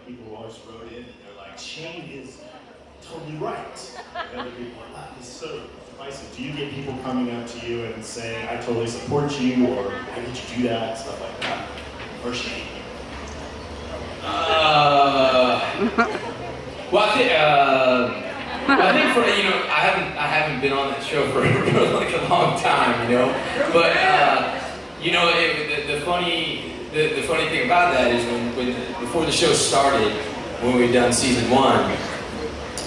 like people who always wrote in and they're like, Shane is totally right. And other people are like, he's so divisive. Do you get people coming up to you and saying, I totally support you, or why did you do that, stuff like that? Or Shane? Well, I think for I haven't been on that show for like a long time, But the funny thing about that is when before the show started, when we'd done season 1,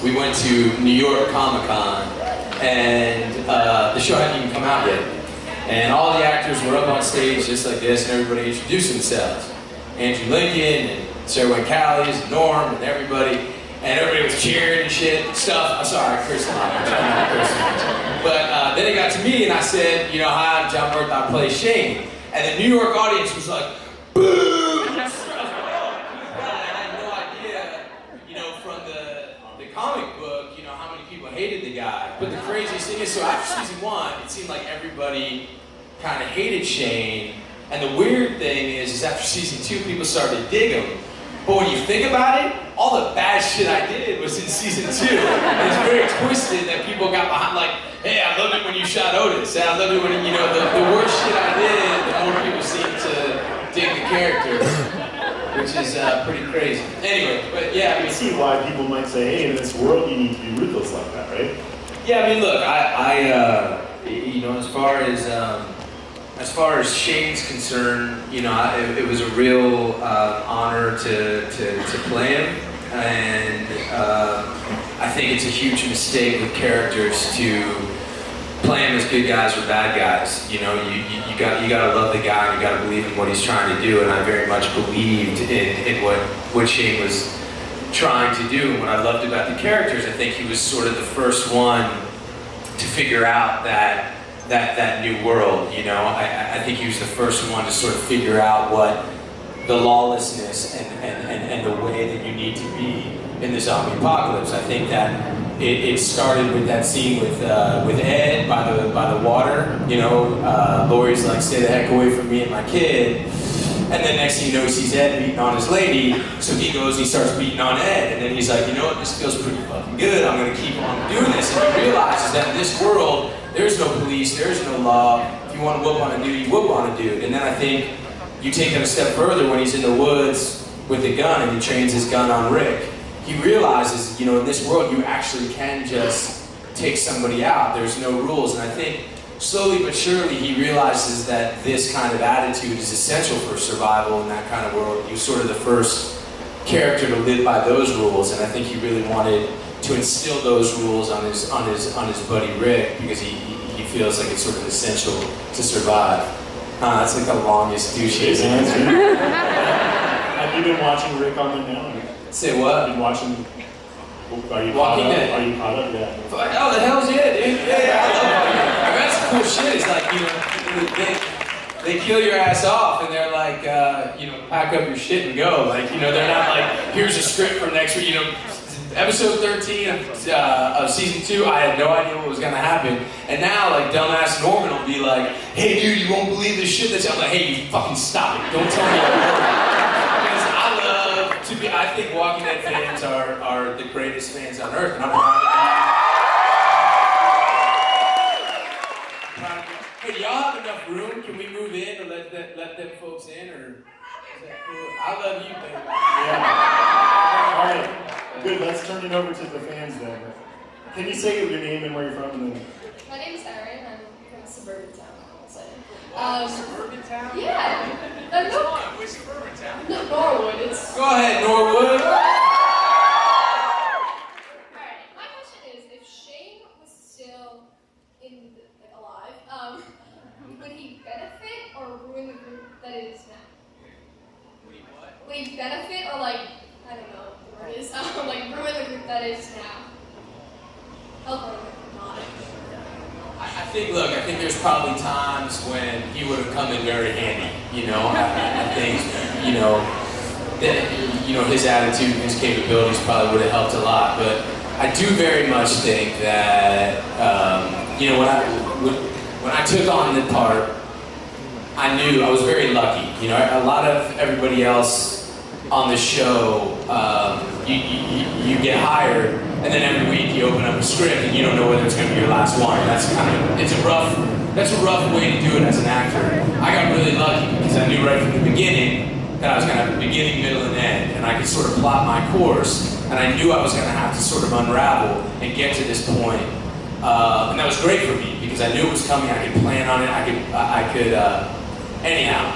we went to New York Comic-Con, and the show hadn't even come out yet, and all the actors were up on stage just like this, and everybody introduced themselves. Andrew Lincoln and Sarah Wayne Callies and Norm and everybody was cheering and shit and stuff. I'm sorry, I cursed a lot. I'm trying not to curse. But then it got to me and I said, hi, I'm John Bernthal, I play Shane. And the New York audience was like, boo! I had no idea, from the comic book, how many people hated the guy. But the craziest thing is, so after season 1, it seemed like everybody kind of hated Shane. And the weird thing is after season 2, people started to dig him. But when you think about it, all the bad shit I did was in season 2. And it's very twisted that people got behind, like, hey, I loved it when you shot Otis. I loved it when, the worst shit I did, the more people seem to dig the character, which is pretty crazy. Anyway, but yeah. I can see why people might say, hey, in this world you need to be ruthless like that, right? Yeah, I mean, look, as far as Shane's concerned, it was a real honor to play him, and I think it's a huge mistake with characters to play him as good guys or bad guys. You gotta love the guy, and you gotta believe in what he's trying to do, and I very much believed in what Shane was trying to do. And what I loved about the characters, I think he was sort of the first one to figure out that new world, I think he was the first one to sort of figure out what the lawlessness and the way that you need to be in the zombie apocalypse. I think that it started with that scene with Ed by the water. Laurie's like, stay the heck away from me and my kid. And then next thing you know, he sees Ed beating on his lady, so he goes and he starts beating on Ed. And then he's like, this feels pretty fucking good, I'm gonna keep on doing this. And he realizes that in this world, there's no police, there's no law. If you want to whoop on a dude, you whoop on a dude. And then I think you take it a step further when he's in the woods with a gun and he trains his gun on Rick. He realizes, in this world, you actually can just take somebody out. There's no rules. And I think slowly but surely he realizes that this kind of attitude is essential for survival in that kind of world. He was sort of the first character to live by those rules, and I think he really wanted to instill those rules on his buddy Rick, because he feels like it's sort of essential to survive. That's like the longest douchey answer. Have you been watching Rick on the now? Say what? Been watching. Are you Walking Dead? Are you caught up? Yeah. Oh, the hell's yeah, dude. Yeah, I love it. That's some cool shit. It's like, they kill your ass off and they're like, pack up your shit and go. Like, they're not like, here's a script for next week. Episode 13 of season 2, I had no idea what was gonna happen. And now, like, dumbass Norman will be like, hey dude, you won't believe this shit that's. I'm like, hey, you fucking stop it. Don't tell me a word. Because I think Walking Dead fans are the greatest fans on earth. And I'm proud of you. Hey, do y'all have enough room? Can we move in or let them folks in? Or is that cool? I love you, baby. Yeah. All right. Good, let's turn it over to the fans then. Can you say your name and where you're from? And then... My name is Erin. I'm from a suburban town. Suburban town? Yeah. Which suburban town? No, Norwood. It's... Go ahead, Norwood. Alright, my question is, if Shane was still alive, would he benefit or ruin the group that it is now? Would he what? Would he benefit or, like, I don't know what it is, like, ruin the group that is now? Help or not? I think there's probably times when he would have come in very handy, I think, that, his attitude and his capabilities probably would have helped a lot, but I do very much think that, when I took on the part, I knew I was very lucky. A lot of everybody else on the show, you get hired, and then every week you open up a script and you don't know whether it's going to be your last one. That's a rough way to do it as an actor. I got really lucky because I knew right from the beginning that I was going to have a beginning, middle, and end, and I could sort of plot my course, and I knew I was going to have to sort of unravel and get to this point. And that was great for me because I knew it was coming. I could plan on it. Anyhow,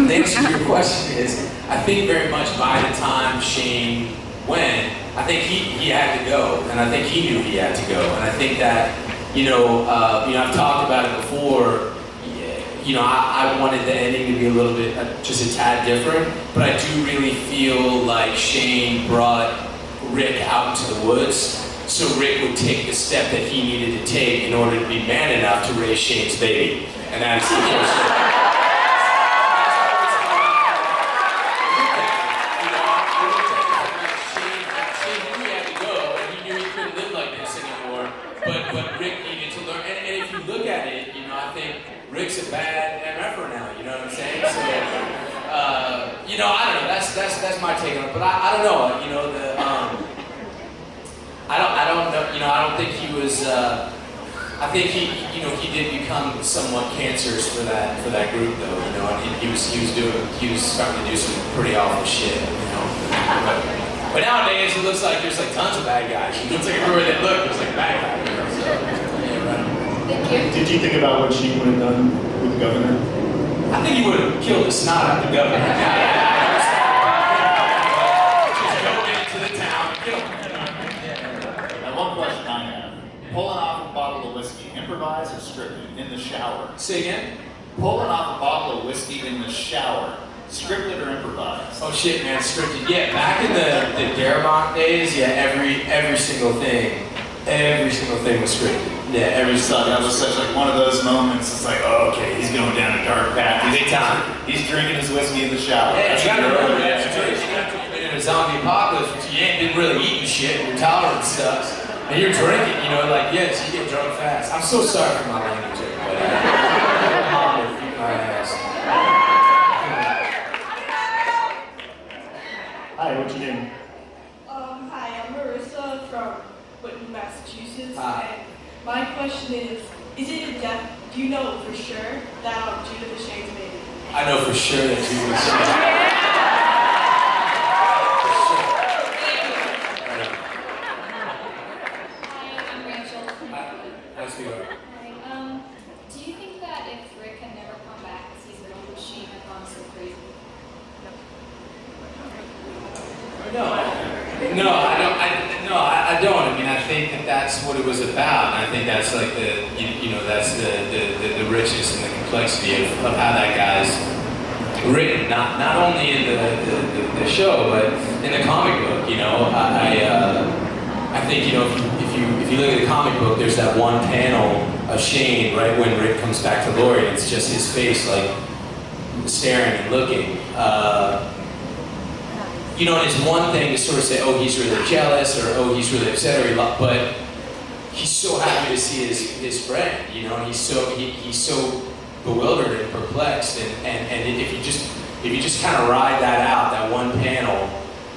the answer to your question is, I think very much by the time Shane went, I think he had to go, and I think he knew he had to go, and I think that I've talked about it before. I wanted the ending to be a little bit just a tad different, but I do really feel like Shane brought Rick out into the woods, so Rick would take the step that he needed to take in order to be man enough to raise Shane's baby, and that's the case. But Rick needed to learn, and if you look at it, I think Rick's a bad MFer now, you know what I'm saying? So, I don't know, that's my take on it, but I don't know, I don't think he was, I think he did become somewhat cancerous for that group though, and he was starting to do some pretty awful shit, But nowadays, it looks like there's tons of bad guys. It looks like everywhere they look, there's bad guys. So, yeah, right. Thank you. Did you think about what Shane would have done with the governor? I think he would have killed the snot out of the governor. Just go into the town and kill him. Now, one question I have. Pulling off a bottle of whiskey, improvised or scripted in the shower? Say again? Pulling off a bottle of whiskey in the shower. Scripted or improvised? Oh shit, man, scripted. Yeah, back in the Darabont days, yeah, every single thing was scripted. Yeah, every single. That was such one of those moments. It's like, oh, okay, he's going down a dark path. He's drinking his whiskey in the shower. Yeah, you gotta remember that. In a zombie apocalypse, you ain't been really eating shit. Your tolerance sucks, and you're drinking. Yes, you get drunk fast. I'm so sorry for my language, everybody. I'm gonna beat my ass. Hi, what's your name? Hi, I'm Marissa from Whitman, Massachusetts. Hi. And my question is it a death? Do you know for sure that Judith is Shane's baby? I know for sure that you was. Hi, I'm Rachel. Nice to meet you. Hi. Do you think that if Rick had never come back this season, would Shane have gone so crazy? No, I don't. I mean, I think that that's what it was about, and I think that's that's the richness and the complexity of how that guy's written. Not only in the show, but in the comic book. I think if you look at the comic book, there's that one panel of Shane right when Rick comes back to Lori, and it's just his face staring and looking. And it's one thing to sort of say, oh, he's really jealous, or oh, he's really upset, but he's so happy to see his friend, and he's so bewildered and perplexed, and if you just kind of ride that out, that one panel,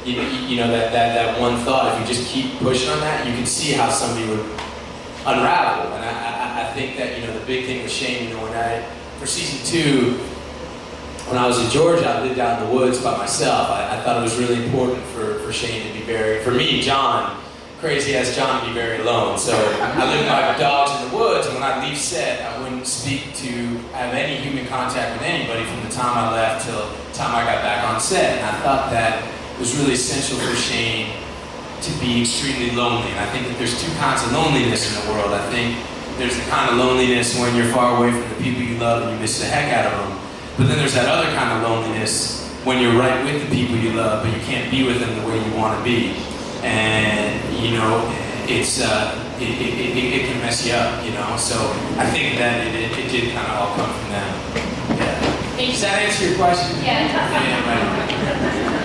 that one thought, if you just keep pushing on that, you can see how somebody would unravel, and I think that, the big thing with Shane, for season 2, when I was in Georgia, I lived out in the woods by myself. I thought it was really important for Shane to be for me, John, crazy as John, to be very alone. So I lived with my dogs in the woods, and when I leave set, I wouldn't have any human contact with anybody from the time I left till the time I got back on set. And I thought that it was really essential for Shane to be extremely lonely. And I think that there's two kinds of loneliness in the world. I think there's the kind of loneliness when you're far away from the people you love and you miss the heck out of them. But then there's that other kind of loneliness when you're right with the people you love, but you can't be with them the way you want to be. And, it can mess you up, So I think that it did kind of all come from them. Yeah. Does that answer your question? Yeah. Yeah, right.